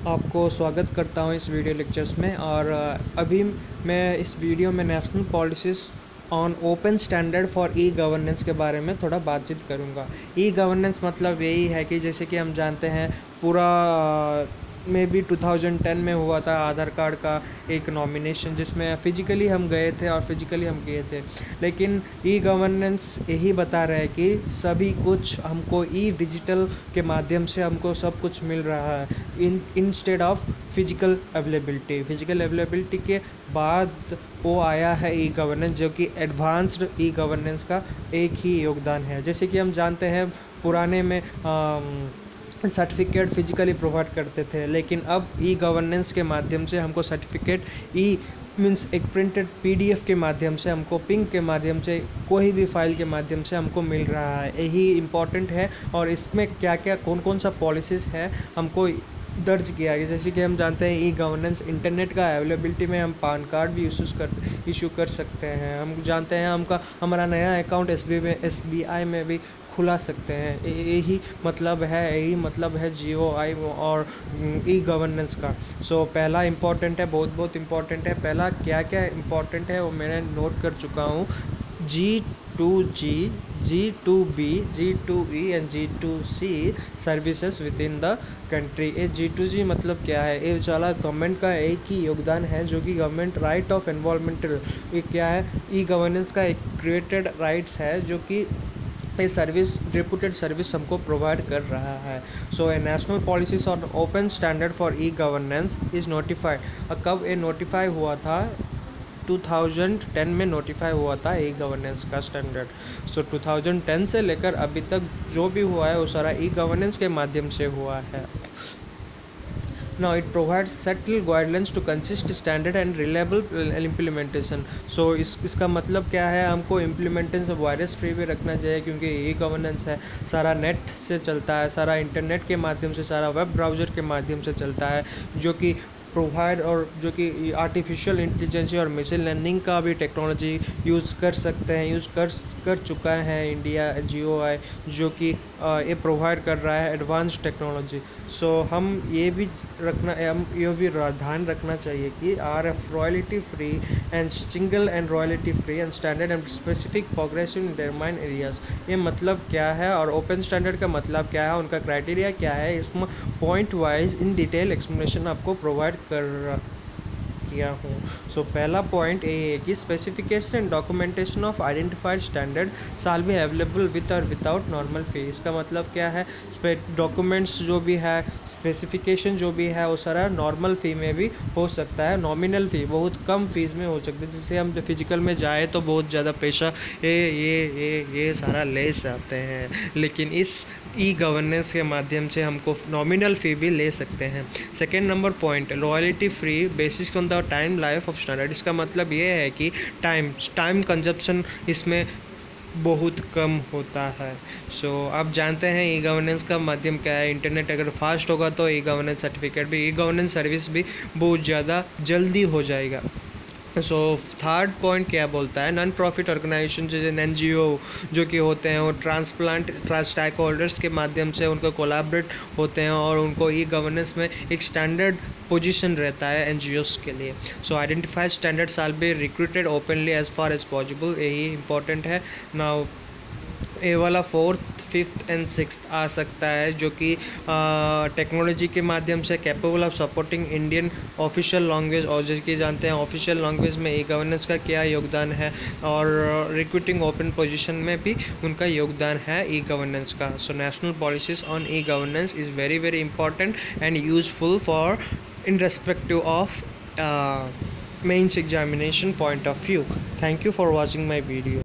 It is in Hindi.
आपको स्वागत करता हूं इस वीडियो लेक्चर्स में। और अभी मैं इस वीडियो में national policies on open standard for e governance के बारे में थोड़ा बातचीत करूंगा। ई गवर्नेंस मतलब यही है कि जैसे कि हम जानते हैं पूरा में भी 2010 में हुआ था आधार कार्ड का एक नॉमिनेशन, जिसमें फ़िज़िकली हम गए थे और फिज़िकली हम गए थे। लेकिन ई गवर्नेंस यही बता रहा है कि सभी कुछ हमको ई डिजिटल के माध्यम से हमको सब कुछ मिल रहा है इंस्टेड ऑफ फिजिकल अवेलेबिलिटी के बाद वो आया है ई गवर्नेंस, जो कि एडवांस्ड ई गवर्नेंस का एक ही योगदान है। जैसे कि हम जानते हैं पुराने में सर्टिफिकेट फिजिकली प्रोवाइड करते थे, लेकिन अब ई गवर्नेंस के माध्यम से हमको सर्टिफिकेट ई मीन्स एक प्रिंटेड पीडीएफ के माध्यम से, हमको पिंग के माध्यम से, कोई भी फाइल के माध्यम से हमको मिल रहा है। यही इम्पॉर्टेंट है। और इसमें क्या क्या कौन सा पॉलिसीज़ है हमको दर्ज किया गया। जैसे कि हम जानते हैं ई गवर्नेंस इंटरनेट का अवेलेबिलिटी में हम पैन कार्ड भी इशू कर सकते हैं। हम जानते हैं हमारा नया अकाउंट एसबीआई में भी खुला सकते हैं। यही मतलब है जीओआई और ई गवर्नेंस का। सो पहला इम्पॉर्टेंट है, बहुत इम्पॉर्टेंट है। पहला क्या क्या इम्पॉर्टेंट है वो मैंने नोट कर चुका हूँ। G2G, G2B, G2E and G2C services with in the country. ये G2G मतलब क्या है? ये सारा गवर्नमेंट का एक ही योगदान है, जो कि गवर्नमेंट राइट ऑफ एनवायरमेंटल, ये क्या है? ई गवर्नेंस का एक क्रिएटेड राइट्स है, जो कि ये सर्विस रेपुटेड सर्विस हमको प्रोवाइड कर रहा है। So a national policies on open standard for e governance is notified. कब ये नोटिफाई हुआ था? 2010 में नोटिफाई हुआ था ई गवर्नेंस का स्टैंडर्ड। सो 2010 से लेकर अभी तक जो भी हुआ है वो सारा ई गवर्नेंस के माध्यम से हुआ है। Now it provides settled guidelines to consist standard and reliable implementation. So इसका मतलब क्या है? हमको इम्प्लीमेंटेशन वायरस फ्री भी रखना चाहिए, क्योंकि ई गवर्नेंस है, सारा नेट से चलता है, सारा इंटरनेट के माध्यम से, सारा वेब ब्राउज़र के माध्यम से चलता है, जो कि प्रोवाइड और जो कि आर्टिफिशियल इंटेलिजेंस और मशीन लर्निंग का भी टेक्नोलॉजी यूज़ कर सकते हैं, यूज़ कर चुका है इंडिया जीओआई, जो कि ये प्रोवाइड कर रहा है एडवांस टेक्नोलॉजी। सो हम ये भी ध्यान रखना चाहिए कि royalty free and single and royalty free and standard and specific progressive in determined areas. ये मतलब क्या है और ओपन स्टैंडर्ड का मतलब क्या है, उनका क्राइटेरिया क्या है, इसमें point wise in detail explanation आपको प्रोवाइड किया हूँ। सो पहला पॉइंट ये है कि specification and documentation of identified standard shall be available with और विदाउट नॉर्मल फी। इसका मतलब क्या है? डॉक्यूमेंट्स जो भी है, स्पेसिफिकेशन जो भी है, वो सारा नॉर्मल फ़ी में भी हो सकता है। नॉमिनल फ़ी बहुत कम फीस में हो सकती है। जैसे हम फिजिकल में जाए तो बहुत ज़्यादा पैसा ये सारा ले जाते हैं, लेकिन इस ई गवर्नेंस के माध्यम से हमको नॉमिनल फ़ी भी ले सकते हैं। Second number point, royalty free basis on the time life of standard. इसका मतलब ये है कि टाइम कंजप्शन इसमें बहुत कम होता है। सो आप जानते हैं ई गवर्नेंस का माध्यम क्या है। इंटरनेट अगर फास्ट होगा तो ई गवर्नेंस सर्टिफिकेट भी, ई गवर्नेंस सर्विस भी बहुत ज़्यादा जल्दी हो जाएगा। सो थर्ड पॉइंट क्या बोलता है? नॉन प्रॉफिट ऑर्गेनाइजेशन जैसे NGO जो कि होते हैं, वो स्टेक होल्डर्स के माध्यम से उनको कोलैबोरेट होते हैं और उनको ई गवर्नेंस में एक स्टैंडर्ड पोजीशन रहता है NGOs के लिए। So identified standard shall be recruited openly as far as possible. यही इंपॉर्टेंट है। नाउ ए वाला 4th, 5th एंड 6th आ सकता है, जो कि टेक्नोलॉजी के माध्यम से capable of supporting Indian official language. और जैसे कि जानते हैं ऑफिशियल लैंग्वेज में ई गवर्नेंस का क्या योगदान है, और रिक्रूटिंग ओपन पोजीशन में भी उनका योगदान है ई गवर्नेंस का। So national policies on E governance is very important and useful for in respective of mains examination point of view. Thank you for watching my video.